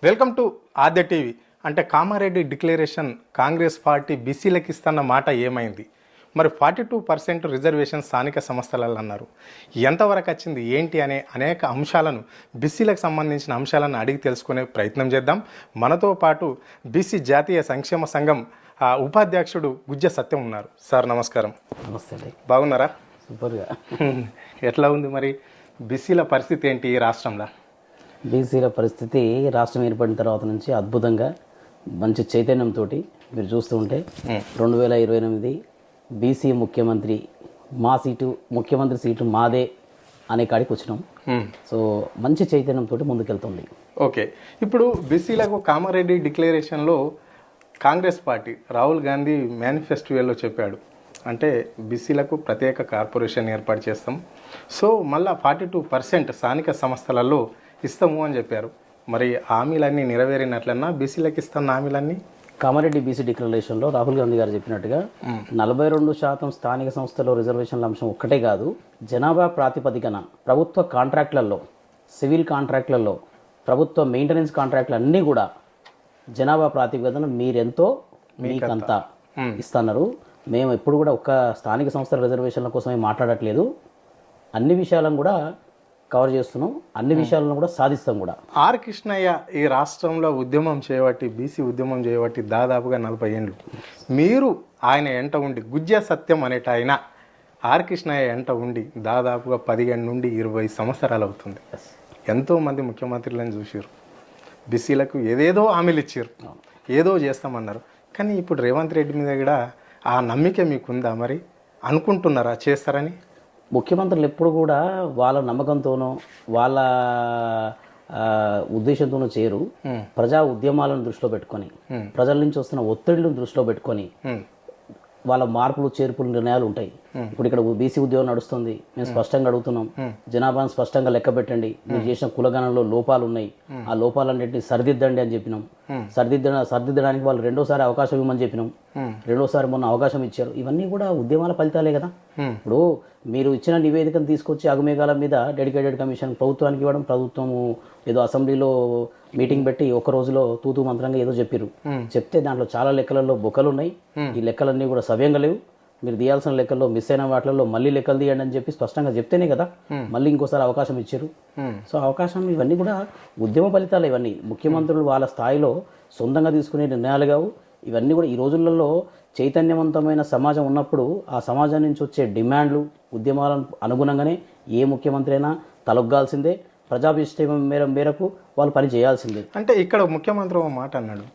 Welcome to Aadya TV. అంటే Kamareddy declaration Congress party బీసీలకు ఇస్తున్న మాట ఏమైంది? మరి 42% రిజర్వేషన్ స్థానిక సంస్థలలో అన్నారు. ఎంతవరకు వచ్చింది ఏంటి అనే అనేక అంశాలను బీసీలకు సంబంధించిన అంశాలను అడిగి తెలుసుకునే ప్రయత్నం చేద్దాం. మనతో పాటు బీసీ జాతీయ సంక్షేమ సంఘం ఉపాధ్యక్షుడు గుజ్జ సత్యం ఉన్నారు. సార్ నమస్కారం. నమస్తే అండి. బాగున్నారా? సూపర్గా. ఎట్లా ఉంది మరి బీసీల పరిస్థితి ఏంటి ఈ రాష్ట్రంలో? బీసీల పరిస్థితి రాష్ట్రం ఏర్పడిన తర్వాత నుంచి అద్భుతంగా మంచి చైతన్యంతో మీరు చూస్తూ ఉంటే 2028 బీసీ ముఖ్యమంత్రి ముఖ్యమంత్రి సీటు మాదే అనే కాడికి వచ్చినాం. సో మంచి చైతన్యంతో ముందుకెళ్తుంది. ఓకే, ఇప్పుడు బీసీలకు కామారెడ్డి డిక్లరేషన్లో కాంగ్రెస్ పార్టీ రాహుల్ గాంధీ మేనిఫెస్టోలో చెప్పాడు, అంటే బీసీలకు ప్రత్యేక కార్పొరేషన్ ఏర్పాటు చేస్తాం, సో మళ్ళీ 42% స్థానిక సంస్థలలో ఇస్తాము అని చెప్పారు. మరి హామీలన్నీ నెరవేరినట్లన్నా బీసీలకు ఇస్తున్న హామీలన్నీ? కామారెడ్డి బీసీ డిక్లరేషన్లో రాహుల్ గాంధీ గారు చెప్పినట్టుగా 42% స్థానిక సంస్థల్లో రిజర్వేషన్ల అంశం ఒక్కటే కాదు, జనాభా ప్రాతిపదికన ప్రభుత్వ కాంట్రాక్ట్లలో, సివిల్ కాంట్రాక్ట్లలో, ప్రభుత్వ మెయింటెనెన్స్ కాంట్రాక్ట్లు అన్నీ కూడా జనాభా ప్రాతిపదికన మీరెంతో మీకంతా ఇస్తున్నారు. మేము ఎప్పుడు కూడా ఒక్క స్థానిక సంస్థల రిజర్వేషన్ల కోసమే మాట్లాడట్లేదు, అన్ని విషయాలను కూడా కవర్ చేస్తున్నాం, అన్ని విషయాలను కూడా సాధిస్తాం కూడా. ఆర్ కృష్ణయ్య ఈ రాష్ట్రంలో ఉద్యమం చేయబట్టి, బీసీ ఉద్యమం చేయబట్టి దాదాపుగా 40 ఏళ్ళు మీరు ఆయన ఎంట ఉండి, గుజ్జ సత్యం అనేట ఆయన ఆర్ కృష్ణయ్య ఎంట ఉండి దాదాపుగా 15 నుండి 20 సంవత్సరాలు అవుతుంది. ఎంతోమంది ముఖ్యమంత్రులను చూసారు, బీసీలకు ఏదేదో హామీలు ఇచ్చారు, ఏదో చేస్తామన్నారు. కానీ ఇప్పుడు రేవంత్ రెడ్డి మీద కూడా ఆ నమ్మిక మీకుందా? మరి అనుకుంటున్నారా చేస్తారని? ముఖ్యమంత్రులు ఎప్పుడు కూడా వాళ్ళ నమ్మకంతోనో వాళ్ళ ఉద్దేశంతోనో చేయరు. ప్రజా ఉద్యమాలను దృష్టిలో పెట్టుకొని, ప్రజల నుంచి వస్తున్న ఒత్తిళ్లను దృష్టిలో పెట్టుకొని వాళ్ళ మార్పులు చేర్పులు నిర్ణయాలు ఉంటాయి. ఇప్పుడు ఇక్కడ బీసీ ఉద్యోగం నడుస్తుంది, మేము స్పష్టంగా అడుగుతున్నాం, జనాభాను స్పష్టంగా లెక్క పెట్టండి, మీరు చేసిన కులగణంలో లోపాలు ఉన్నాయి, ఆ లోపాలన్నింటినీ సరిదిద్దండి అని చెప్పినాం. సరిదిద్దడానికి వాళ్ళు రెండోసారి అవకాశం ఇవ్వమని చెప్పినాం, రెండోసారి మొన్న అవకాశం ఇచ్చారు. ఇవన్నీ కూడా ఉద్యమాల ఫలితాలే కదా. ఇప్పుడు మీరు ఇచ్చిన నివేదికను తీసుకొచ్చి అగుమేఘాల మీద డెడికేటెడ్ కమిషన్ ప్రభుత్వానికి ఇవ్వడం, ప్రభుత్వము ఏదో అసెంబ్లీలో మీటింగ్ పెట్టి ఒక రోజులో తూతూ మంత్రంగా ఏదో చెప్పారు. చెప్తే దాంట్లో చాలా లెక్కలలో బొక్కలు ఉన్నాయి, ఈ లెక్కలన్నీ కూడా సవ్యంగా లేవు, మీరు తీయాల్సిన లెక్కల్లో మిస్ అయిన వాటిల్లో మళ్ళీ లెక్కలు తీయండి అని చెప్పి స్పష్టంగా చెప్తేనే కదా మళ్ళీ ఇంకోసారి అవకాశం ఇచ్చారు. సో అవకాశం ఇవన్నీ కూడా ఉద్యమ ఫలితాలు. ఇవన్నీ ముఖ్యమంత్రులు వాళ్ళ స్థాయిలో సొంతంగా తీసుకునే నిర్ణయాలు కావు. ఇవన్నీ కూడా ఈ రోజులలో చైతన్యవంతమైన సమాజం ఉన్నప్పుడు ఆ సమాజం నుంచి వచ్చే డిమాండ్లు, ఉద్యమాలను అనుగుణంగానే ఏ ముఖ్యమంత్రి అయినా తలొగ్గాల్సిందే, ప్రజాభిష్టం మేరకు వాళ్ళు పని చేయాల్సిందే. అంటే ఇక్కడ ముఖ్యమంత్రి ఒక మాట అన్నాడు,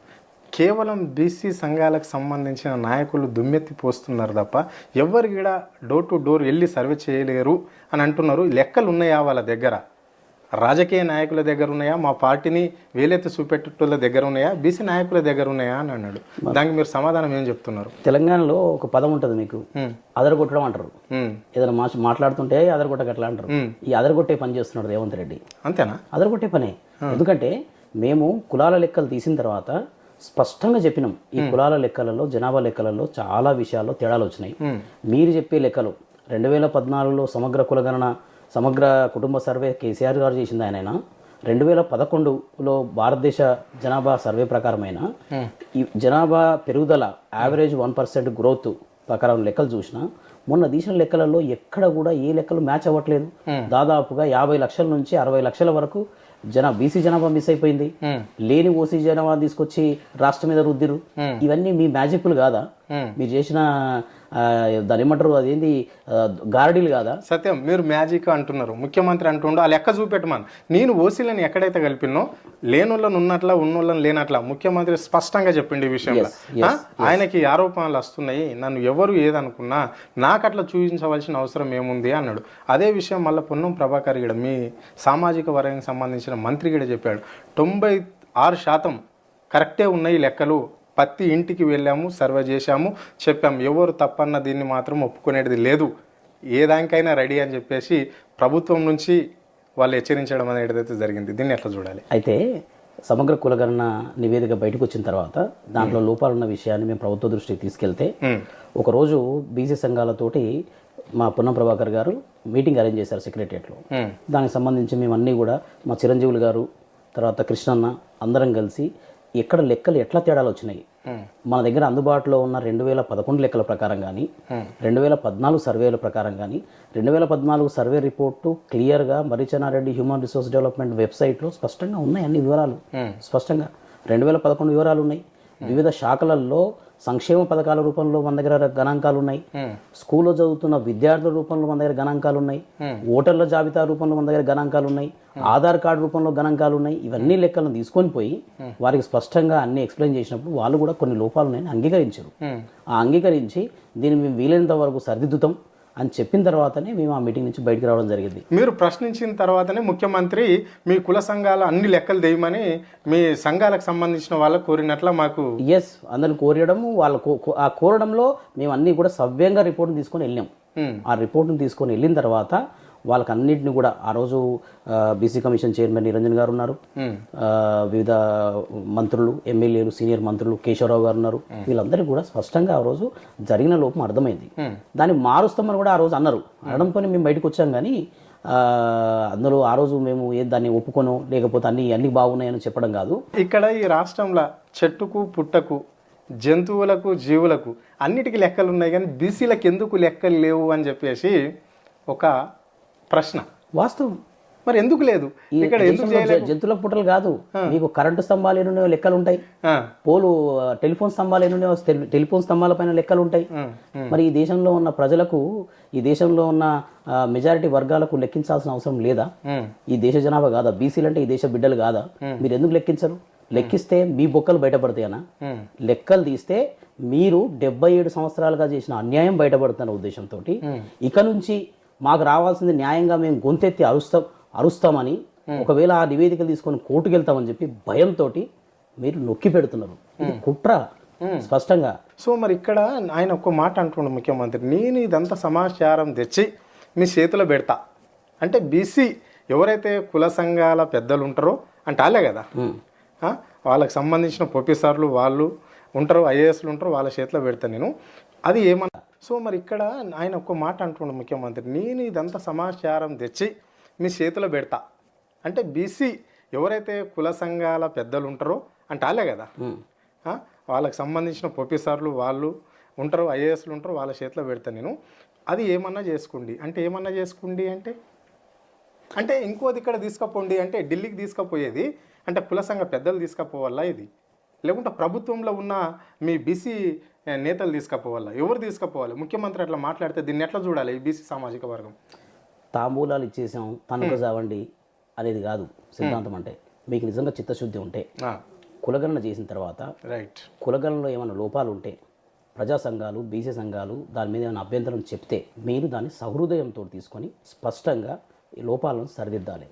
కేవలం బీసీ సంఘాలకు సంబంధించిన నాయకులు దుమ్మెత్తి పోస్తున్నారు తప్ప ఎవరు కూడా డోర్ టు డోర్ వెళ్ళి సర్వే చేయలేరు అని అంటున్నారు. లెక్కలు ఉన్నాయా వాళ్ళ దగ్గర? రాజకీయ నాయకుల దగ్గర ఉన్నాయా? మా పార్టీని వేలెత్తి చూపెట్టుల దగ్గర ఉన్నాయా? బీసీ నాయకుల దగ్గర ఉన్నాయా అని అన్నాడు. దానికి మీరు సమాధానం ఏం చెప్తున్నారు? తెలంగాణలో ఒక పదం ఉంటుంది మీకు, అదరగొట్టడం అంటారు. ఏదైనా మాట్లాడుతుంటే అదరగొట్టగట్లా అంటారు. ఈ అదరగొట్టే పని చేస్తున్నాడు రేవంత్ రెడ్డి. అంతేనా? అదరగొట్టే పనే. ఎందుకంటే మేము కులాల లెక్కలు తీసిన తర్వాత స్పష్టంగా చెప్పినాం, ఈ కులాల లెక్కలలో, జనాభా లెక్కలలో చాలా విషయాల్లో తేడాలు వచ్చినాయి. మీరు చెప్పే లెక్కలు 2014లో సమగ్ర కులగణన, సమగ్ర కుటుంబ సర్వే కేసీఆర్ గారు చేసింది ఆయన. 2011లో భారతదేశ జనాభా సర్వే ప్రకారమైన ఈ జనాభా పెరుగుదల యావరేజ్ 1% గ్రోత్ ప్రకారం లెక్కలు చూసినా మొన్న తీసిన లెక్కలలో ఎక్కడ కూడా ఏ లెక్కలు మ్యాచ్ అవ్వట్లేదు. దాదాపుగా 50 లక్షల నుంచి 60 లక్షల వరకు బీసీ జనాభా మిస్ అయిపోయింది. లేని ఓసీ జనాభా తీసుకొచ్చి రాష్ట్రం మీద రుద్దిరు. ఇవన్నీ మీ మ్యాజిక్లు కాదా? మీరు చేసిన దాని ఏమంటారు, అదేంది గారడీలు కాదా? సత్యం, మీరు మ్యాజిక్ అంటున్నారు, ముఖ్యమంత్రి అంటుండో ఆ లెక్క చూపెట్టమని. నేను ఓసీలను ఎక్కడైతే కలిపినో లేనోళ్ళని ఉన్నట్లా, ఉన్నోళ్ళని లేనట్లా ముఖ్యమంత్రి స్పష్టంగా చెప్పిండి ఈ విషయంలో. ఆయనకి ఆరోపణలు వస్తున్నాయి, నన్ను ఎవరు ఏదనుకున్నా నాకు అట్లా చూపించవలసిన అవసరం ఏముంది అన్నాడు. అదే విషయం మళ్ళీ పొన్నం ప్రభాకర్ గడ, మీ సామాజిక వర్గానికి సంబంధించిన మంత్రి గడ చెప్పాడు, 96% కరెక్టే ఉన్నాయి లెక్కలు, ప్రతి ఇంటికి వెళ్ళాము, సర్వే చేశాము, చెప్పాము, ఎవరు తప్పన్న దీన్ని మాత్రం ఒప్పుకునేది లేదు, ఏ దానికైనా రెడీ అని చెప్పేసి ప్రభుత్వం నుంచి వాళ్ళు హెచ్చరించడం అనేది జరిగింది. దీన్ని ఎట్లా చూడాలి? అయితే సమగ్ర కులగణన నివేదిక బయటకు వచ్చిన తర్వాత దాంట్లో లోపాలున్న విషయాన్ని మేము ప్రభుత్వ దృష్టికి తీసుకెళ్తే ఒకరోజు బీసీ సంఘాలతోటి మా పొన్నం ప్రభాకర్ గారు మీటింగ్ అరేంజ్ చేశారు సెక్రటరియట్లో. దానికి సంబంధించి మేము అన్నీ కూడా మా చిరంజీవులు గారు, తర్వాత కృష్ణన్న అందరం కలిసి ఎక్కడ లెక్కలు ఎట్లా తేడాలు వచ్చినాయి, మన దగ్గర అందుబాటులో ఉన్న 2011 లెక్కల ప్రకారం కానీ 2014 సర్వేల ప్రకారం కానీ 2014 సర్వే రిపోర్టు క్లియర్గా మర్రిచెన్నారెడ్డి హ్యూమన్ రిసోర్స్ డెవలప్మెంట్ వెబ్సైట్లో స్పష్టంగా ఉన్నాయి. అన్ని వివరాలు స్పష్టంగా 2011 వివరాలు ఉన్నాయి. వివిధ శాఖలలో సంక్షేమ పథకాల రూపంలో మన దగ్గర గణాంకాలు ఉన్నాయి. స్కూల్లో చదువుతున్న విద్యార్థుల రూపంలో మన దగ్గర గణాంకాలు ఉన్నాయి. ఓటర్ల జాబితా రూపంలో మన దగ్గర గణాంకాలు ఉన్నాయి. ఆధార్ కార్డు రూపంలో గణాంకాలు ఉన్నాయి. ఇవన్నీ లెక్కలను తీసుకొని పోయి వారికి స్పష్టంగా అన్ని ఎక్స్ప్లెయిన్ చేసినప్పుడు వాళ్ళు కూడా కొన్ని లోపాలు ఉన్నాయని అంగీకరించారు. ఆ అంగీకరించి దీన్ని మేము వీలైనంత వరకు సరిదిద్దుతాం అని చెప్పిన తర్వాతనే మేము ఆ మీటింగ్ నుంచి బయటకు రావడం జరిగింది. మీరు ప్రశ్నించిన తర్వాతనే ముఖ్యమంత్రి మీ కుల సంఘాల అన్ని లెక్కలు దేయమని మీ సంఘాలకు సంబంధించిన వాళ్ళకు కోరినట్ల మాకు అందరిని కోరడము ఆ కోరడంలో మేము అన్ని కూడా సవ్యంగా రిపోర్ట్ని తీసుకొని వెళ్ళాం. ఆ రిపోర్ట్ని తీసుకొని వెళ్ళిన తర్వాత వాళ్ళకి అన్నింటిని కూడా ఆ రోజు బీసీ కమిషన్ చైర్మన్ నిరంజన్ గారు ఉన్నారు, వివిధ మంత్రులు, ఎమ్మెల్యేలు, సీనియర్ మంత్రులు కేశవరావు గారు ఉన్నారు. వీళ్ళందరికీ కూడా స్పష్టంగా ఆ రోజు జరిగిన లోపం అర్థమైంది. దాన్ని మారుస్తామని కూడా ఆ రోజు అన్నారు. అనడంతోనే మేము బయటకు వచ్చాం. కానీ అందులో ఆ రోజు మేము దాన్ని ఒప్పుకోను, లేకపోతే అన్ని బాగున్నాయని చెప్పడం కాదు. ఇక్కడ ఈ రాష్ట్రంలో చెట్టుకు పుట్టకు జంతువులకు జీవులకు అన్నిటికీ లెక్కలు ఉన్నాయి, కానీ బీసీలకు ఎందుకు లెక్కలు లేవు అని చెప్పేసి ఒక ప్రశ్న. వాస్తవం. మరి ఎందుకు లేదు? ఇక్కడ జంతువుల పుట్టలు కాదు, మీకు కరెంటు స్తంభాలు ఎన్నో లెక్కలు ఉంటాయి, పోలు టెలిఫోన్ స్తంభాలు ఎన్నో టెలిఫోన్ స్తంభాల పైన లెక్కలు ఉంటాయి. మరి ఈ దేశంలో ఉన్న ప్రజలకు, ఈ దేశంలో ఉన్న మెజారిటీ వర్గాలకు లెక్కించాల్సిన అవసరం లేదా? ఈ దేశ జనాభా కాదా? బీసీలు అంటే ఈ దేశ బిడ్డలు కాదా? మీరు ఎందుకు లెక్కించరు? లెక్కిస్తే మీ బొక్కలు బయటపడతాయనా? లెక్కలు తీస్తే మీరు 77 సంవత్సరాలుగా చేసిన అన్యాయం బయటపడుతున్న ఉద్దేశంతో ఇక నుంచి మాకు రావాల్సింది న్యాయంగా మేము గొంతెత్తి అరుస్తామని, ఒకవేళ ఆ నివేదికలు తీసుకొని కోర్టుకు వెళ్తామని చెప్పి భయంతో మీరు నొక్కి పెడుతున్నారు. ఇది కుట్ర స్పష్టంగా. సో మరి ఇక్కడ ఆయన ఒక మాట అంటున్నాడు ముఖ్యమంత్రి, నేను ఇదంతా సమాచారం తెచ్చి మీ చేతిలో పెడతా అంటే బీసీ ఎవరైతే కుల సంఘాల పెద్దలు ఉంటారో అంటే వాళ్ళే కదా, వాళ్ళకి సంబంధించిన ప్రొఫెసర్లు వాళ్ళు ఉంటారు, ఐఏఎస్లు ఉంటారు, వాళ్ళ చేతిలో పెడతా నేను. అది ఏమన్నా. సో మరి ఇక్కడ ఆయన ఒక మాట అంటున్నాడు ముఖ్యమంత్రి, నేను ఇదంతా సమాచారం తెచ్చి మీ చేతిలో పెడతా అంటే బీసీ ఎవరైతే కుల సంఘాల పెద్దలు ఉంటారో అంటే వాళ్ళే కదా, వాళ్ళకి సంబంధించిన ప్రొఫెసర్లు వాళ్ళు ఉంటారు, ఐఏఎస్లు ఉంటారు, వాళ్ళ చేతిలో పెడతా నేను. అది ఏమన్నా చేసుకోండి అంటే ఏమన్నా చేసుకోండి అంటే ఇంకోది ఇక్కడ తీసుకుపోండి అంటే ఢిల్లీకి తీసుకుపోయేది అంటే కుల సంఘ పెద్దలు తీసుకుపోవాలా ఇది, లేకుంటే ప్రభుత్వంలో ఉన్న మీ బీసీ నేతలు తీసుకుపోవాలా, ఎవరు తీసుకుపోవాలి? ముఖ్యమంత్రి అట్లా మాట్లాడితే దీన్ని ఎట్లా చూడాలి ఈ బీసీ సామాజిక వర్గం? తాంబూలాలు ఇచ్చేసాం తనకు చావండి అనేది కాదు సిద్ధాంతం. అంటే మీకు నిజంగా చిత్తశుద్ధి ఉంటే కులగణన చేసిన తర్వాత కులగణనలో ఏమైనా లోపాలు ఉంటే ప్రజా సంఘాలు, బీసీ సంఘాలు దాని మీద ఏమైనా అభ్యంతరం చెప్తే మీరు దాన్ని సహృదయంతో తీసుకొని స్పష్టంగా ఈ లోపాలను సరిదిద్దాలి.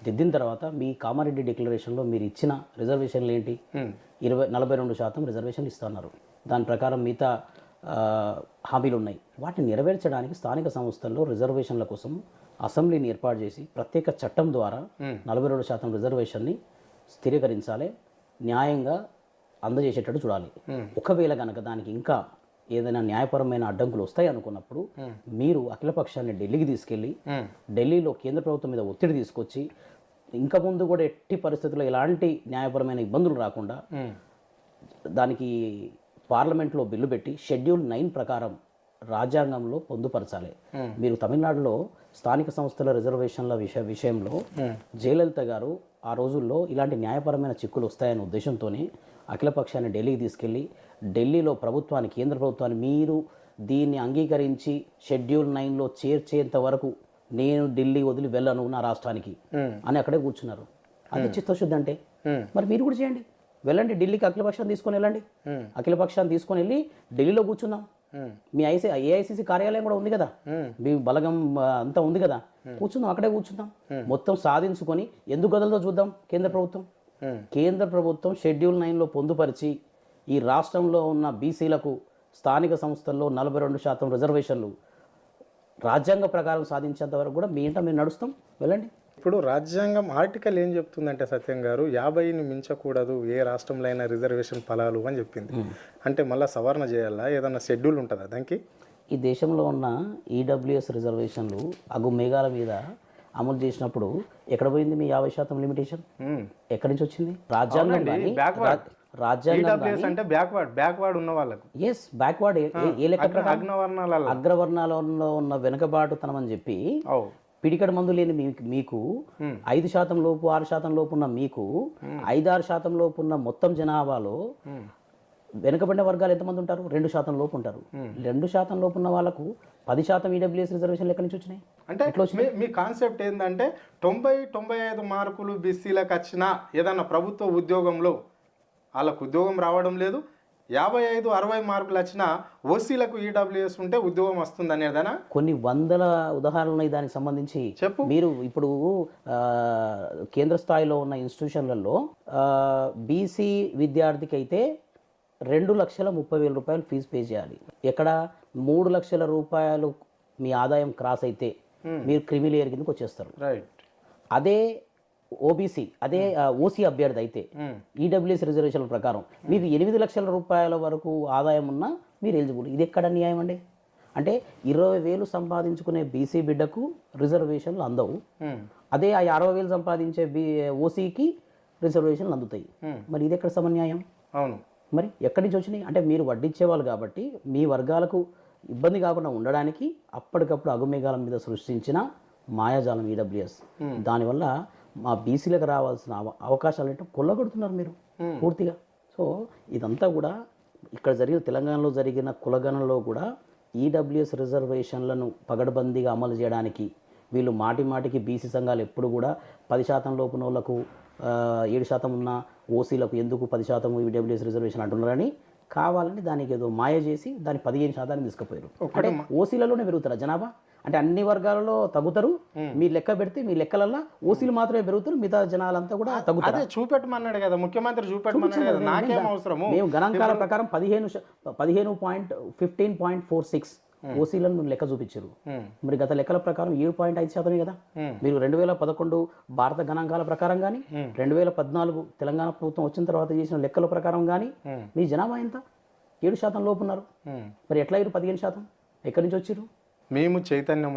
దిద్దిన తర్వాత మీ కామారెడ్డి డిక్లరేషన్లో మీరు ఇచ్చిన రిజర్వేషన్లు ఏంటి? 42% రిజర్వేషన్లు ఇస్తున్నారు. దాని ప్రకారం మిగతా హామీలు ఉన్నాయి. వాటిని నెరవేర్చడానికి స్థానిక సంస్థల్లో రిజర్వేషన్ల కోసం అసెంబ్లీని ఏర్పాటు చేసి ప్రత్యేక చట్టం ద్వారా 42% రిజర్వేషన్ని స్థిరీకరించాలి, న్యాయంగా అందజేసేటట్టు చూడాలి. ఒకవేళ కనుక దానికి ఇంకా ఏదైనా న్యాయపరమైన అడ్డంకులు వస్తాయి అనుకున్నప్పుడు మీరు అఖిలపక్షాన్ని ఢిల్లీకి తీసుకెళ్ళి ఢిల్లీలో కేంద్ర ప్రభుత్వం మీద ఒత్తిడి తీసుకొచ్చి ఇంకా ముందు కూడా ఎట్టి పరిస్థితుల్లో ఎలాంటి న్యాయపరమైన ఇబ్బందులు రాకుండా దానికి పార్లమెంట్లో బిల్లు పెట్టి షెడ్యూల్ 9 ప్రకారం రాజ్యాంగంలో పొందుపరచాలి. మీరు తమిళనాడులో స్థానిక సంస్థల రిజర్వేషన్ల విషయంలో జయలలిత గారు ఆ రోజుల్లో ఇలాంటి న్యాయపరమైన చిక్కులు వస్తాయనే ఉద్దేశంతోనే అఖిలపక్షాన్ని ఢిల్లీకి తీసుకెళ్ళి ఢిల్లీలో ప్రభుత్వాన్ని, కేంద్ర ప్రభుత్వాన్ని మీరు దీన్ని అంగీకరించి షెడ్యూల్ 9లో చేర్చేంత వరకు నేను ఢిల్లీ వదిలి వెళ్ళను నా రాష్ట్రానికి అని అక్కడే కూర్చున్నారు. అది చిత్తశుద్ధి అంటే. మరి మీరు కూడా చేయండి, వెళ్ళండి ఢిల్లీకి, అఖిలపక్షాన్ని తీసుకొని వెళ్ళండి. అఖిలపక్షాన్ని తీసుకొని వెళ్ళి ఢిల్లీలో కూర్చుందాం. మీ ఏఐసిసి కార్యాలయం కూడా ఉంది కదా, మీ బలగం అంతా ఉంది కదా, కూర్చుందాం, అక్కడే కూర్చుందాం. మొత్తం సాధించుకొని ఎందుకు గదులతో చూద్దాం. కేంద్ర ప్రభుత్వం షెడ్యూల్ 9లో పొందుపరిచి ఈ రాష్ట్రంలో ఉన్న బీసీలకు స్థానిక సంస్థల్లో 42% రిజర్వేషన్లు రాజ్యాంగ ప్రకారం సాధించేంత వరకు కూడా మీ ఇంట మేము నడుస్తాం, వెళ్ళండి. ఇప్పుడు రాజ్యాంగం ఆర్టికల్ ఏం చెప్తుందంటే సత్యం గారు 50ని మించకూడదు ఏ రాష్ట్రంలో అయినా రిజర్వేషన్ ఫలాలు అని చెప్పింది. అంటే మళ్ళీ సవరణ చేయాలా, ఏదన్నా షెడ్యూల్ ఉంటుందా దానికి? ఈ దేశంలో ఉన్న ఈడబ్ల్యూఎస్ రిజర్వేషన్లు అగు మేఘాల మీద అమలు చేసినప్పుడు ఎక్కడ పోయింది మీ 50% లిమిటేషన్? ఉమ్. ఎక్కడి నుంచి వచ్చింది? రాజ్యాంగం కానీ రాజ్యాంగం ఈడబ్ల్యూఎస్ అంటే బ్యాక్వర్డ్ ఉన్న వాళ్ళకు ఎస్ బ్యాక్వర్డ్ ఏ లెక్క ప్రకారం అగ్రవర్ణాల అగ్రవర్ణాలలో ఉన్న వెనుకబాటుతనం అని చెప్పి పిడికడ మందు లేని మీకు 5% లోపు 6% లోపు ఉన్న మీకు 5-6% లోపు ఉన్న మొత్తం జనాభాలో వెనుకబడిన వర్గాలు ఎంతమంది ఉంటారు? 2% లోపు ఉంటారు. 2% లోపు ఉన్న వాళ్ళకు 10% ఈడబ్ల్యూఎస్ రిజర్వేషన్లు ఎక్కడి నుంచి వచ్చినాయి? అంటే మీ కాన్సెప్ట్ ఏంటంటే 90-95 మార్కులు బీసీలకు వచ్చినా ఏదన్నా ప్రభుత్వ ఉద్యోగంలో వాళ్ళకు ఉద్యోగం రావడం లేదు, 55-60 మార్కులు వచ్చినా ఓసీలకు ఈడబ్ల్యూఎస్ ఉంటే ఉద్యోగం వస్తుంది అనేదనా? కొన్ని వందల ఉదాహరణలు ఉన్నాయి దానికి సంబంధించి. చెప్పు. మీరు ఇప్పుడు కేంద్ర స్థాయిలో ఉన్న ఇన్స్టిట్యూషన్లలో బీసీ విద్యార్థికి అయితే 2,30,000 రూపాయలు ఫీజు పే చేయాలి. ఎక్కడ 3 లక్షల రూపాయలు మీ ఆదాయం క్రాస్ అయితే మీరు క్రిమి లేయర్ కిందకి వచ్చేస్తారు. రైట్. అదే ఓబీసీ అదే ఓసీ అభ్యర్థి అయితే ఈడబ్ల్యూఎస్ రిజర్వేషన్ల ప్రకారం మీకు 8 లక్షల రూపాయల వరకు ఆదాయం ఉన్నా మీరు ఎలిజిబుల్. ఇది ఎక్కడ న్యాయం అండి? అంటే 20,000 సంపాదించుకునే బీసీ బిడ్డకు రిజర్వేషన్లు అందవు, అదే ఆ 60,000 సంపాదించే ఓసీకి రిజర్వేషన్లు అందుతాయి. మరి ఇది ఎక్కడ సమన్యాయం? అవును. మరి ఎక్కడి నుంచి వచ్చినాయి? అంటే మీరు వడ్డించేవాళ్ళు కాబట్టి మీ వర్గాలకు ఇబ్బంది కాకుండా ఉండడానికి అప్పటికప్పుడు అగుమేఘాల మీద సృష్టించిన మాయాజాలం ఈడబ్ల్యూఎస్. దానివల్ల మా బీసీలకు రావాల్సిన అవకాశాలు ఏంటో కొల్లగొడుతున్నారు మీరు పూర్తిగా. సో ఇదంతా కూడా ఇక్కడ తెలంగాణలో జరిగిన కులగణంలో కూడా ఈడబ్ల్యూఎస్ రిజర్వేషన్లను పగడ్బందీగా అమలు చేయడానికి వీళ్ళు మాటికి బీసీ సంఘాలు ఎప్పుడు కూడా 10% లోపున వాళ్ళకు 7% ఉన్న ఓసీలకు ఎందుకు 10% ఈడబ్ల్యూఎస్ రిజర్వేషన్ అంటున్నారని కావాలని దానికి ఏదో మాయ చేసి దాన్ని 15% తీసుకుపోయారు. అంటే ఓసీలలోనే పెరుగుతారా జనాభా? అంటే అన్ని వర్గాలలో తగ్గుతారు, మీరు లెక్క పెడితే మీ లెక్కలల్లో ఓసీలు మాత్రమే పెరుగుతారు, మిగతా జనాలంతా కూడా తగ్గుతారు. చూపెట్టమన్నాడు కదా ముఖ్యమంత్రి, చూపెట్టమన్నాడు కదా, నాకేం అవసరము? మేము గణాంకాల ప్రకారం 15.46 ఓసీలను లెక్క చూపించారు. మరి గత లెక్కల ప్రకారం 7.5% కదా. మీరు 2011 భారత గణాంకాల ప్రకారం కానీ 2014 తెలంగాణ ప్రభుత్వం వచ్చిన తర్వాత చేసిన లెక్కల ప్రకారం కానీ మీ జనాభా ఎంత? 7% లోపు ఉన్నారు. మరి ఎట్లా 15%? ఎక్కడి నుంచి వచ్చారు? మేము చైతన్యం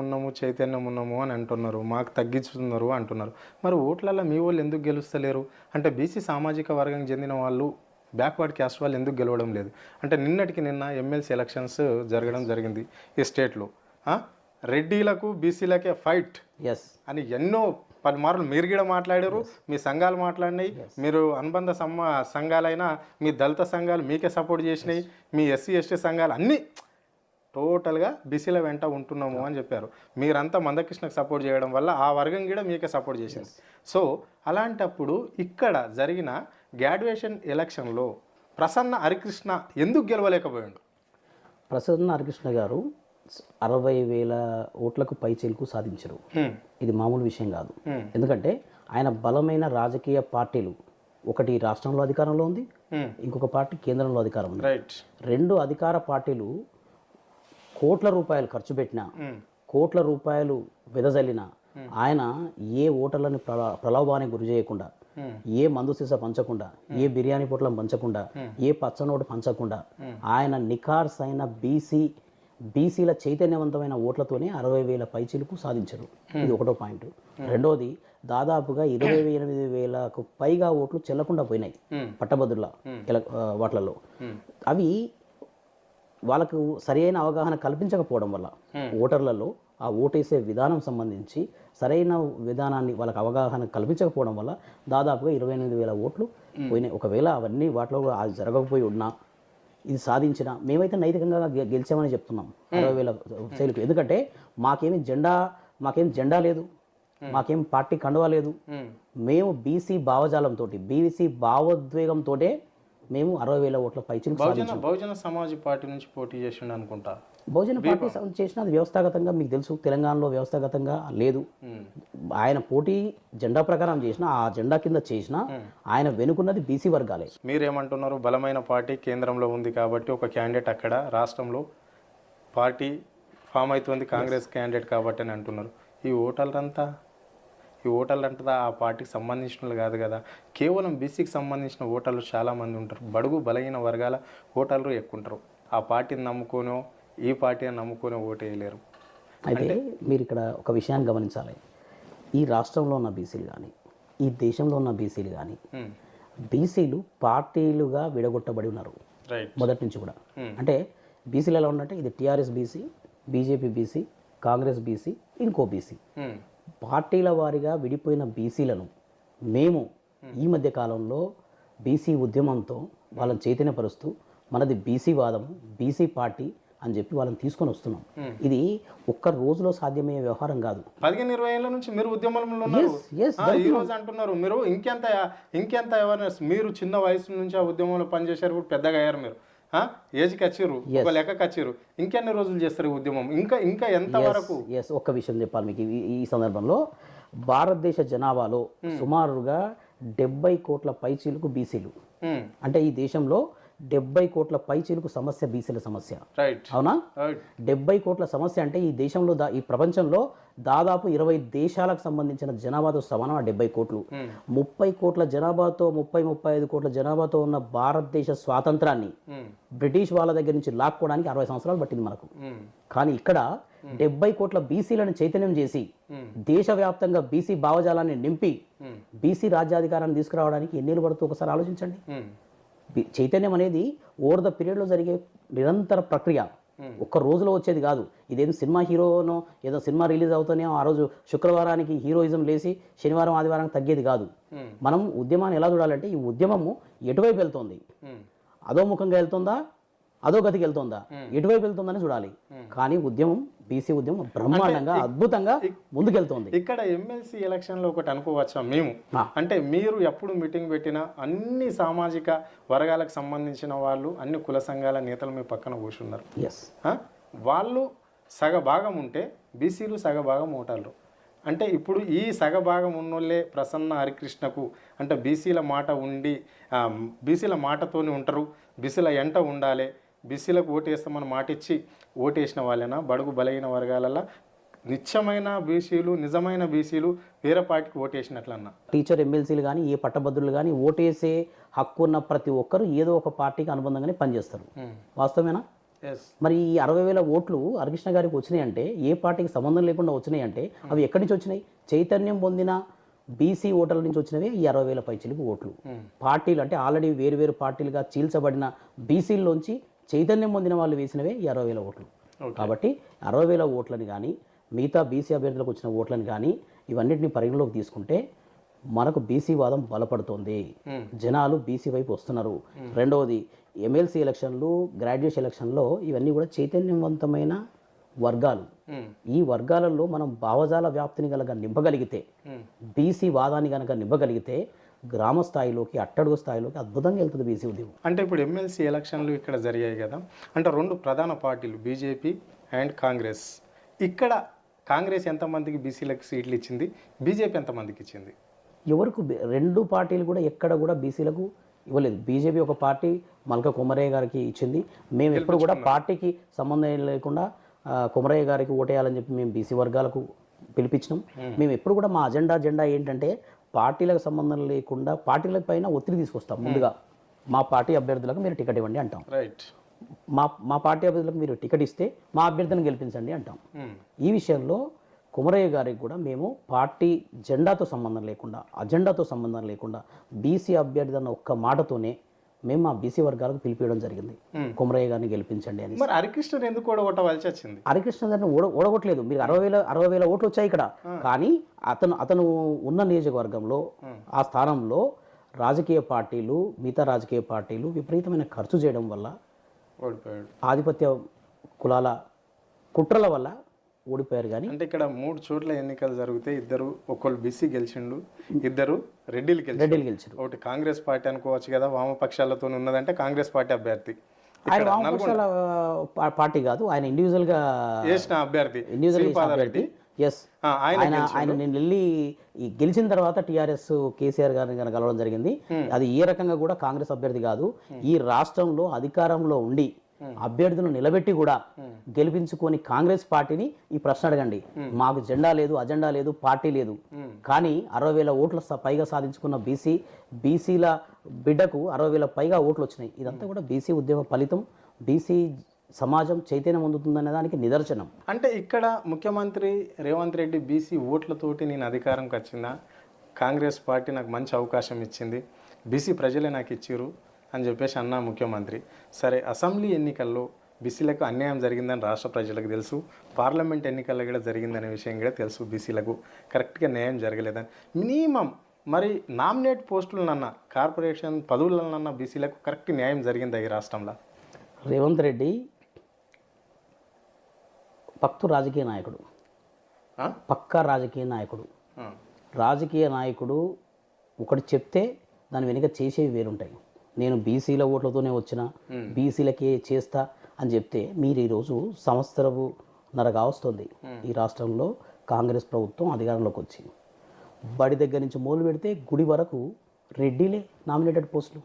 ఉన్నాము అని అంటున్నారు, మాకు తగ్గించుతున్నారు అంటున్నారు. మరి ఓట్లలో మీ వాళ్ళు ఎందుకు గెలుస్తలేరు? అంటే బీసీ సామాజిక వర్గానికి చెందిన వాళ్ళు బ్యాక్వర్డ్ క్యాస్ట్ వాళ్ళు ఎందుకు గెలవడం లేదు? అంటే నిన్న ఎమ్మెల్సీ ఎలక్షన్స్ జరగడం జరిగింది ఈ స్టేట్లో. రెడ్డిలకు బీసీలకే ఫైట్ అని ఎన్నో 10 మార్లు మీరు కూడా మాట్లాడారు, మీ సంఘాలు మాట్లాడినాయి, మీరు అనుబంధ సంఘాలైనా మీ దళిత సంఘాలు మీకే సపోర్ట్ చేసినాయి, మీ ఎస్సీ ఎస్టీ సంఘాలు అన్నీ టోటల్గా బీసీల వెంట ఉంటున్నాము అని చెప్పారు. మీరంతా మందకృష్ణకు సపోర్ట్ చేయడం వల్ల ఆ వర్గం కూడా మీకే సపోర్ట్ చేసింది. సో అలాంటప్పుడు ఇక్కడ జరిగిన గ్రాడ్యుయేషన్ ఎలక్షన్లో ప్రసన్న హరికృష్ణ ఎందుకు గెలవలేకపోయాడు? ప్రసన్న హరికృష్ణ గారు 60,000 ఓట్లకు పైచేలకు సాధించరు. ఇది మామూలు విషయం కాదు. ఎందుకంటే ఆయన బలమైన రాజకీయ పార్టీలు, ఒకటి రాష్ట్రంలో అధికారంలో ఉంది, ఇంకొక పార్టీ కేంద్రంలో అధికారం ఉంది. రెండు అధికార పార్టీలు కోట్ల రూపాయలు ఖర్చు పెట్టినా, కోట్ల రూపాయలు వెదజల్లిన ఆయన ఏ ఓటర్లను ప్రలోభానికి గురి చేయకుండా, ఏ మందు సీసా పంచకుండా, ఏ బిర్యానీ పొట్లం పంచకుండా, ఏ పచ్చనోటు పంచకుండా ఆయన నిఖార్సైన బీసీల చైతన్యవంతమైన ఓట్లతోనే 60,000 పైచిలుకు సాధించరు. ఇది ఒకటో పాయింట్. రెండోది, దాదాపుగా 28,000కు పైగా ఓట్లు చెల్లకుండా పోయినాయి పట్టభద్రుల వాట్లలో. అవి వాళ్ళకు సరైన అవగాహన కల్పించకపోవడం వల్ల ఓటర్లలో ఆ ఓటేసే విధానం సంబంధించి సరైన విధానాన్ని వాళ్ళకి అవగాహన కల్పించకపోవడం వల్ల దాదాపుగా 28,000 ఓట్లు పోయినాయి. ఒకవేళ అవన్నీ వాటిలో అది జరగకపోయి ఉన్నా, ఇది సాధించిన మేమైతే నైతికంగా గెలిచామని చెప్తున్నాం 60,000 శైలికి. ఎందుకంటే మాకేం జెండా లేదు, మాకేం పార్టీ కండువా లేదు. మేము బీసీ భావజాలంతో, బీసీ భావోద్వేగంతో మేము 60,000 ఓట్ల పైచిలకు సాధించాం. బహుజన సమాజ్ పార్టీ నుంచి పోటీ చేసిండు అనుకుంటా. బహుజన పార్టీ చేసిన అది వ్యవస్థాగతంగా మీకు తెలుసు, తెలంగాణలో వ్యవస్థాగతంగా లేదు. ఆయన పోటీ జెండా ప్రకారం చేసిన, ఆ జెండా కింద చేసిన, ఆయన వెనుకున్నది బీసీ వర్గాలే. మీరేమంటున్నారు? బలమైన పార్టీ కేంద్రంలో ఉంది కాబట్టి ఒక క్యాండిడేట్ అక్కడ రాష్ట్రంలో పార్టీ ఫామ్ అవుతుంది, కాంగ్రెస్ క్యాండిడేట్ కాబట్టి అని అంటున్నారు. ఈ ఓటర్లంతా ఆ పార్టీకి సంబంధించిన కాదు కదా, కేవలం బీసీకి సంబంధించిన ఓటర్లు చాలామంది ఉంటారు. బడుగు బలహీన వర్గాల ఓటర్లు ఎక్కువ ఉంటారు. ఆ పార్టీని నమ్ముకోనో ఈ పార్టీని నమ్ముకోనో ఓటు వేయలేరు. అయితే మీరు ఇక్కడ ఒక విషయాన్ని గమనించాలి. ఈ రాష్ట్రంలో ఉన్న బీసీలు కానీ ఈ దేశంలో ఉన్న బీసీలు కానీ బీసీలు పార్టీలుగా విడగొట్టబడి ఉన్నారు రైట్. మొదటి నుంచి కూడా. అంటే బీసీలు ఎలా ఉన్నట్టే ఇది TRS BC, BJP BC, Congress BC, ఇంకో బీసీ. పార్టీల వారీగా విడిపోయిన బీసీలను మేము ఈ మధ్య కాలంలో బీసీ ఉద్యమంతో వాళ్ళని చైతన్యపరుస్తూ మనది బీసీ వాదము, బీసీ పార్టీ అని చెప్పి వాళ్ళని తీసుకొని వస్తున్నాం. ఇది ఒక్క రోజులో సాధ్యమయ్యే వ్యవహారం కాదు. 15-20 ఏళ్ళ నుంచి మీరు ఉద్యమంలో ఉన్నారు. Yes, ఈ రోజు అంటున్నారు మీరు ఇంకెంత అవేర్నెస్. మీరు చిన్న వయసు నుంచి ఆ ఉద్యమంలో పనిచేశారు, ఇప్పుడు పెద్దగా అయ్యారు. మీరు ఏజ్కి వచ్చారు, ఒక లెక్కకి వచ్చారు. ఇంకెన్ని రోజులు చేస్తారు ఈ ఉద్యమం? ఇంకా ఎంత వరకు? ఒక్క విషయం చెప్పాలి మీకు ఈ సందర్భంలో. భారతదేశ జనాభాలో సుమారుగా 70 కోట్ల పైచీలకు బీసీలు. అంటే ఈ దేశంలో 70 కోట్ల పైచీలకు సమస్య బీసీల సమస్య. రైట్. అవునా? 70 కోట్ల సమస్య అంటే ఈ దేశంలో ఈ ప్రపంచంలో దాదాపు 20 దేశాలకు సంబంధించిన జనాభాతో సమానం ఆ 70 కోట్లు. 30 కోట్ల జనాభాతో 30-35 కోట్ల జనాభాతో ఉన్న భారతదేశ స్వాతంత్రాన్ని బ్రిటిష్ వాళ్ళ దగ్గర నుంచి లాక్కోవడానికి 60 సంవత్సరాలు పట్టింది మనకు. కానీ ఇక్కడ 70 కోట్ల బీసీలను చైతన్యం చేసి దేశవ్యాప్తంగా బీసీ భావజాలాన్ని నింపి బీసీ రాజ్యాధికారాన్ని తీసుకురావడానికి ఎన్నేళ్ళు పడుతూ ఒకసారి ఆలోచించండి. చైతన్యం అనేది ఓవర్ ద పీరియడ్లో జరిగే నిరంతర ప్రక్రియ, ఒక్క రోజులో వచ్చేది కాదు. ఇదేదో సినిమా హీరోనో ఏదో సినిమా రిలీజ్ అవుతానే ఆ రోజు శుక్రవారానికి హీరోయిజం లేసి శనివారం ఆదివారానికి తగ్గేది కాదు. మనం ఉద్యమాన్ని ఎలా చూడాలంటే ఈ ఉద్యమము ఎటువైపు వెళ్తుంది, అధోముఖంగా వెళ్తుందా అదో గతికి వెళ్తుందా, ఎటువైపు వెళ్తుందని చూడాలి. కానీ ఉద్యమం బీసీ ఉద్యమం బ్రహ్మాండంగా అద్భుతంగా ముందుకెళ్తుంది. ఇక్కడ ఎమ్మెల్సీ ఎలక్షన్లో ఒకటి అనుకోవచ్చా మేము, అంటే మీరు ఎప్పుడు మీటింగ్ పెట్టినా అన్ని సామాజిక వర్గాలకు సంబంధించిన వాళ్ళు, అన్ని కుల సంఘాల నేతలు మీ పక్కన కూర్చున్నారు. వాళ్ళు సగభాగం ఉంటే బీసీలు సగభాగం ఓటర్లు. అంటే ఇప్పుడు ఈ సగభాగం ఉన్నోళ్ళే ప్రసన్న హరికృష్ణకు అంటే బీసీల మాట ఉండి బీసీల మాటతోనే ఉంటారు, బీసీల ఎంట ఉండాలి, బీసీలకు ఓటేస్తామని మాటిచ్చి ఓటేసిన వాళ్ళైనా బడుగు బలహీన వర్గాలలో నిత్యమైన బీసీలు, నిజమైన బీసీలు వేరే పార్టీకి ఓటేసినట్లన్నా. టీచర్ ఎమ్మెల్సీలు కానీ ఏ పట్టభద్రులు కానీ ఓటేసే హక్కు ఉన్న ప్రతి ఒక్కరు ఏదో ఒక పార్టీకి అనుబంధంగానే పనిచేస్తారు. వాస్తవమేనా? మరి ఈ 60,000 ఓట్లు హరికృష్ణ గారికి వచ్చినాయి అంటే ఏ పార్టీకి సంబంధం లేకుండా వచ్చినాయి అంటే అవి ఎక్కడి నుంచి వచ్చినాయి? చైతన్యం పొందిన బీసీ ఓటర్ల నుంచి వచ్చినవే ఈ 60,000 పైచిలకు ఓట్లు. పార్టీలు అంటే ఆల్రెడీ వేరు పార్టీలుగా చీల్చబడిన బీసీల్లోంచి చైతన్యం పొందిన వాళ్ళు వేసినవే ఈ 60,000 ఓట్లు. కాబట్టి 60,000 ఓట్లని కానీ మిగతా బీసీ అభ్యర్థులకు వచ్చిన ఓట్లని కానీ ఇవన్నిటిని పరిగణలోకి తీసుకుంటే మనకు బీసీ వాదం బలపడుతోంది. జనాలు బీసీ వైపు వస్తున్నారు. రెండవది ఎమ్మెల్సీ ఎలక్షన్లు, గ్రాడ్యుయేట్ ఎలక్షన్లో ఇవన్నీ కూడా చైతన్యవంతమైన వర్గాలు. ఈ వర్గాలలో మనం భావజాల వ్యాప్తిని కనుక నింపగలిగితే, బీసీ వాదాన్ని కనుక నింపగలిగితే గ్రామ స్థాయిలోకి, అట్టడుగు స్థాయిలోకి అద్భుతంగా వెళ్తుంది బీసీ ఉద్యమం. అంటే ఇప్పుడు ఎమ్మెల్సీ ఎలక్షన్లు ఇక్కడ జరిగాయి కదా, అంటే రెండు ప్రధాన పార్టీలు బీజేపీ అండ్ కాంగ్రెస్. ఇక్కడ కాంగ్రెస్ ఎంతమందికి బీసీలకు సీట్లు ఇచ్చింది, బీజేపీ ఎంతమందికి ఇచ్చింది? ఎవరికి రెండు పార్టీలు కూడా ఎక్కడ కూడా బీసీలకు ఇవ్వలేదు. బీజేపీ ఒక పార్టీ మల్క కొమరయ్య గారికి ఇచ్చింది. మేము ఎప్పుడు కూడా పార్టీకి సంబంధం లేకుండా కొమరయ్య గారికి ఓటేయాలని చెప్పి మేము బీసీ వర్గాలకు పిలిపించినాం. మేము ఎప్పుడు కూడా మా అజెండా ఏంటంటే పార్టీలకు సంబంధం లేకుండా పార్టీల పైన ఒత్తిడి తీసుకొస్తాం. ముందుగా మా పార్టీ అభ్యర్థులకు మీరు టికెట్ ఇవ్వండి అంటాం. రైట్. మా పార్టీ అభ్యర్థులకు మీరు టికెట్ ఇస్తే మా అభ్యర్థిని గెలిపించండి అంటాం. ఈ విషయంలో కొమరయ్య గారికి కూడా మేము పార్టీ జెండాతో సంబంధం లేకుండా, అజెండాతో సంబంధం లేకుండా బీసీ అభ్యర్థి అన్న ఒక్క మాటతోనే మేము మా బీసీ వర్గాలకు పిలిపించడం జరిగింది. కొమరయ్య గారిని గెలిపించండి అని. మరి హరికృష్ణ ఎందుకు ఓడగొట్టవలసి వచ్చింది? హరికృష్ణ గారిని ఓడగొట్టలేదు. మీరు 60,000 ఓట్లు వచ్చాయి ఇక్కడ. కానీ అతను ఉన్న నియోజకవర్గంలో ఆ స్థానంలో రాజకీయ పార్టీలు, మిగతా రాజకీయ పార్టీలు విపరీతమైన ఖర్చు చేయడం వల్ల, ఆధిపత్య కులాల కుట్రల వల్ల ఓడిపోయారు. కానీ అంటే ఇక్కడ 3 చోట్ల ఎన్నికలు జరిగితే ఒకళ్ళు బీసీ గెలిచిండు, ఇద్దరు రెడ్డిలు గెలిచారు. ఒకటి కాంగ్రెస్ పార్టీ అనుకోవచ్చు కదా, వామపక్షాలతో ఉన్నదంటే కాంగ్రెస్ పార్టీ అభ్యర్థి. ఆయన వామపక్షాల పార్టీ కాదు, ఆయన ఇండివిజువల్ గా చేసిన అభ్యర్థి. ఆయన నేను వెళ్ళి గెలిచిన తర్వాత టీఆర్ఎస్ కేసీఆర్ గారిని కలవడం జరిగింది. అది ఏ రకంగా కూడా కాంగ్రెస్ అభ్యర్థి కాదు. ఈ రాష్ట్రంలో అధికారంలో ఉండి అభ్యర్థులను నిలబెట్టి కూడా గెలిపించుకొని కాంగ్రెస్ పార్టీని ఈ ప్రశ్న అడగండి. మాకు జెండా లేదు, అజెండా లేదు, పార్టీ లేదు, కానీ 60,000 ఓట్ల పైగా సాధించుకున్న బీసీల బిడ్డకు 60,000 పైగా ఓట్లు వచ్చినాయి. ఇదంతా కూడా బీసీ ఉద్యమ ఫలితం, బీసీ సమాజం చైతన్యం పొందుతుందనే దానికి నిదర్శనం. అంటే ఇక్కడ ముఖ్యమంత్రి రేవంత్ రెడ్డి బీసీ ఓట్లతోటి నేను అధికారంకి వచ్చిందా, కాంగ్రెస్ పార్టీ నాకు మంచి అవకాశం ఇచ్చింది, బీసీ ప్రజలే నాకు ఇచ్చిర్రు అని చెప్పేసి అన్నా ముఖ్యమంత్రి. సరే, అసెంబ్లీ ఎన్నికల్లో బీసీలకు అన్యాయం జరిగిందని రాష్ట్ర ప్రజలకు తెలుసు, పార్లమెంట్ ఎన్నికల్లో కూడా జరిగిందనే విషయం కూడా తెలుసు, బీసీలకు కరెక్ట్గా న్యాయం జరగలేదని. మినిమం మరి నామినేట్ పోస్టులనన్నా, కార్పొరేషన్ పదవులనన్నా బీసీలకు కరెక్ట్ న్యాయం జరిగిందా ఈ రాష్ట్రంలో? రేవంత్ రెడ్డి రాజకీయ నాయకుడు, పక్కా రాజకీయ నాయకుడు. రాజకీయ నాయకుడు ఒకటి చెప్తే దాని వెనుక చేసేవి వేరుంటాయి. నేను బీసీల ఓట్లతోనే వచ్చిన, బీసీలకే చేస్తా అని చెప్తే మీరు ఈరోజు సంవత్సరన్నరగా వస్తుంది ఈ రాష్ట్రంలో కాంగ్రెస్ ప్రభుత్వం అధికారంలోకి వచ్చి. బడి దగ్గర నుంచి మొదలు పెడితే గుడి వరకు రెడ్డిలే నామినేటెడ్ పోస్టులు.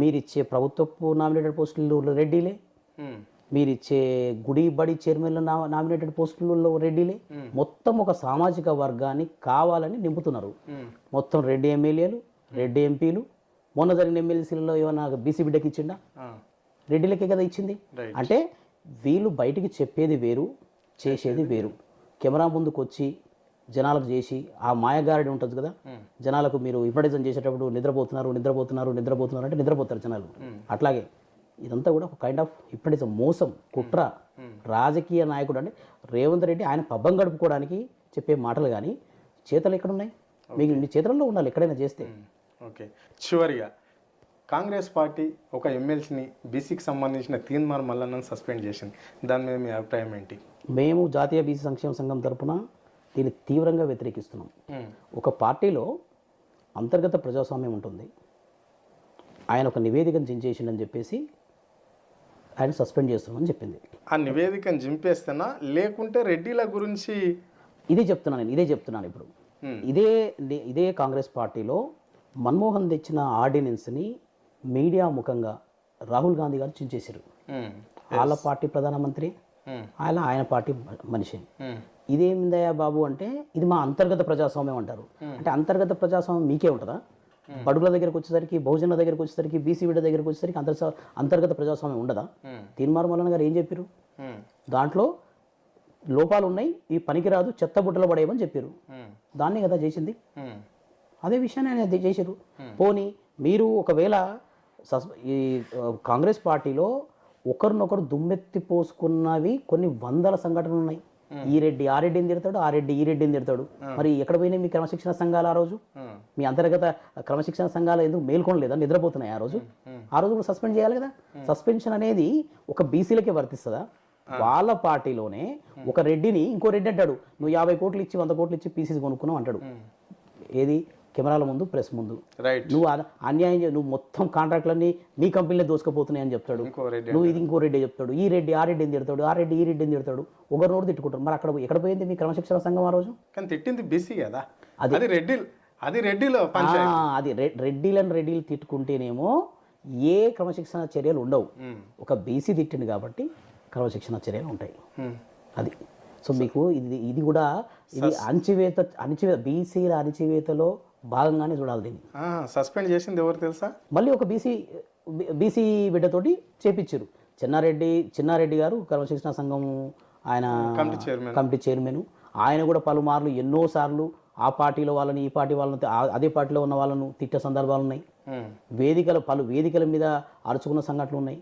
మీరిచ్చే ప్రభుత్వపు నామినేటెడ్ పోస్టులు రెడ్డిలే, మీరిచ్చే గుడి బడి చైర్మన్ల నామినేటెడ్ పోస్టులలో రెడ్డిలే. మొత్తం ఒక సామాజిక వర్గాన్ని కావాలని నింపుతున్నారు. మొత్తం రెడ్డి ఎమ్మెల్యేలు, రెడ్డి ఎంపీలు. మొన్న జరిగిన ఎమ్మెల్సీలలో ఏమన్నా బీసీ బిడ్డకి ఇచ్చిండా? రెడ్డిలకే కదా ఇచ్చింది. అంటే వీళ్ళు బయటికి చెప్పేది వేరు, చేసేది వేరు. కెమెరా ముందుకు వచ్చి జనాలకు చేసి ఆ మాయగారడి ఉంటుంది కదా, జనాలకు మీరు హిప్నటిజం చేసేటప్పుడు నిద్రపోతున్నారు అంటే నిద్రపోతారు జనాలు. అట్లాగే ఇదంతా కూడా ఒక కైండ్ ఆఫ్ హిప్నటిజం, మోసం, కుట్ర. రాజకీయ నాయకుడు అంటే రేవంత్ రెడ్డి ఆయన పబ్బం గడుపుకోవడానికి చెప్పే మాటలు కానీ చేతలు ఎక్కడున్నాయి? మీకు మీ చేతుల్లో ఉండాలి ఎక్కడైనా చేస్తే. ఓకే, చివరిగా కాంగ్రెస్ పార్టీ ఒక ఎమ్మెల్సీని బీసీకి సంబంధించిన తీన్మార్ మల్లన్నను సస్పెండ్ చేసింది. దాని మీద మీ అభిప్రాయం ఏంటి? మేము జాతీయ బీసీ సంక్షేమ సంఘం తరపున దీన్ని తీవ్రంగా వ్యతిరేకిస్తున్నాం. ఒక పార్టీలో అంతర్గత ప్రజాస్వామ్యం ఉంటుంది. ఆయన ఒక నివేదికను చించేసిండని చెప్పేసి ఆయన సస్పెండ్ చేస్తున్నామని చెప్పింది. ఆ నివేదికను చింపేస్తేనా లేకుంటే రెడ్డిల గురించి? ఇదే చెప్తున్నాను ఇప్పుడు. ఇదే కాంగ్రెస్ పార్టీలో మన్మోహన్ తెచ్చిన ఆర్డినెన్స్ని మీడియా ముఖంగా రాహుల్ గాంధీ గారు చించేశారు. వాళ్ళ పార్టీ ప్రధానమంత్రి, ఆయన పార్టీ మనిషి. ఇదేమిందయ్యా బాబు అంటే ఇది మా అంతర్గత ప్రజాస్వామ్యం అంటారు. అంటే అంతర్గత ప్రజాస్వామ్యం మీకే ఉంటుందా? బడుగుల దగ్గరకు వచ్చేసరికి, బహుజనుల దగ్గరకు వచ్చేసరికి, బీసీ బిడ్డ దగ్గరకు వచ్చేసరికి అంతర్గత ప్రజాస్వామ్యం ఉండదా? తీన్మార్ మల్లన్న గారు ఏం చెప్పారు? దాంట్లో లోపాలు ఉన్నాయి, ఈ పనికిరాదు, చెత్త బుట్టలు పడేయమని చెప్పారు. దాన్ని కదా చేసింది. అదే విషయాన్ని ఆయన చేశారు. పోనీ మీరు ఒకవేళ ఈ కాంగ్రెస్ పార్టీలో ఒకరినొకరు దుమ్మెత్తి పోసుకున్నవి కొన్ని వందల సంఘటనలు ఉన్నాయి. ఈ రెడ్డి ఆ రెడ్డిని తిడతాడు, ఆ రెడ్డి ఈ రెడ్డిని తిడతాడు. మరి ఎక్కడ పోయినాయి మీ క్రమశిక్షణ సంఘాలు? ఆ రోజు మీ అంతర్గత క్రమశిక్షణ సంఘాలు ఎందుకు మేల్కొనలేదా? నిద్రపోతున్నాయి ఆ రోజు కూడా సస్పెండ్ చేయాలి కదా. సస్పెన్షన్ అనేది ఒక బీసీలకే వర్తిస్తుందా? వాళ్ళ పార్టీలోనే ఒక రెడ్డిని ఇంకో రెడ్డి అంటాడు, నువ్వు 50 కోట్లు ఇచ్చి 100 కోట్లు ఇచ్చి పీసీసీ కొనుక్కున్నావు అంటాడు. ఏది? కెమెరాల ముందు, ప్రెస్ ముందు. నువ్వు అన్యాయం, నువ్వు మొత్తం కాంట్రాక్ట్లన్నీ నీ కంపెనీలో దోసుకుపోతున్నాయి అని చెప్తాడు. నువ్వు ఇది ఇంకో రెడ్డి చెప్తాడు. ఈ రెడ్డి ఆ రెడ్డిని తిడతాడు, ఆ రెడ్డి ఈ రెడ్డిని తిడతాడు. ఒకరి నోడు తిట్టుకుంటారు. మరి అక్కడ ఎక్కడ పోయింది మీ క్రమశిక్షణ సంఘం ఆ రోజు? కానీ తిట్టింది బీసీ కదా, అది రెడ్డిలో అది రెడ్డిలు తిట్టుకుంటేనేమో ఏ క్రమశిక్షణ చర్యలు ఉండవు. ఒక బీసీ తిట్టింది కాబట్టి క్రమశిక్షణ చర్యలు ఉంటాయి. అది సో మీకు ఇది కూడా ఇది అణచివేత బీసీల అణచివేతలో భాగంగానే చూడాలి. దీన్ని సస్పెండ్ చేసింది ఎవరు తెలుసా? మళ్ళీ ఒక బీసీ బిడ్డతోటి చేపించారు. చిన్నారెడ్డి గారు క్రమశిక్షణ సంఘం ఆయన కమిటీ చైర్మన్. ఆయన కూడా పలుమార్లు ఎన్నోసార్లు ఆ పార్టీలో వాళ్ళని, ఈ పార్టీ వాళ్ళని, అదే పార్టీలో ఉన్న వాళ్ళను తిట్టే సందర్భాలు ఉన్నాయి. పలు వేదికల మీద అరుచుకున్న సంఘటనలు ఉన్నాయి.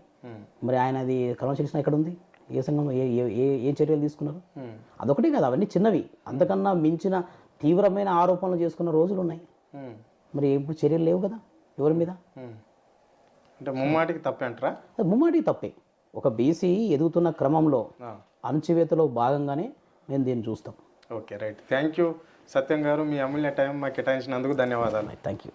మరి ఆయన అది క్రమశిక్షణ ఎక్కడ ఉంది? ఏ సంఘం ఏ చర్యలు తీసుకున్నారు? అదొకటే కాదు, అవన్నీ చిన్నవి. అంతకన్నా మించిన తీవ్రమైన ఆరోపణలు చేసుకున్న రోజులు ఉన్నాయి. మరి ఇప్పుడు చర్యలు లేవు కదా ఎవరి మీద. అంటే ముమ్మాటికి తప్పే అంటారా? ముమ్మాటికి తప్పే. ఒక బీసీ ఎదుగుతున్న క్రమంలో అణచివేతలో భాగంగానే మేము దీన్ని చూస్తాం. Okay, right. థ్యాంక్ యూ సత్యం గారు. మీ అమూల్య టైం మాకు కేటాయించినందుకు ధన్యవాదాలు. Thank you.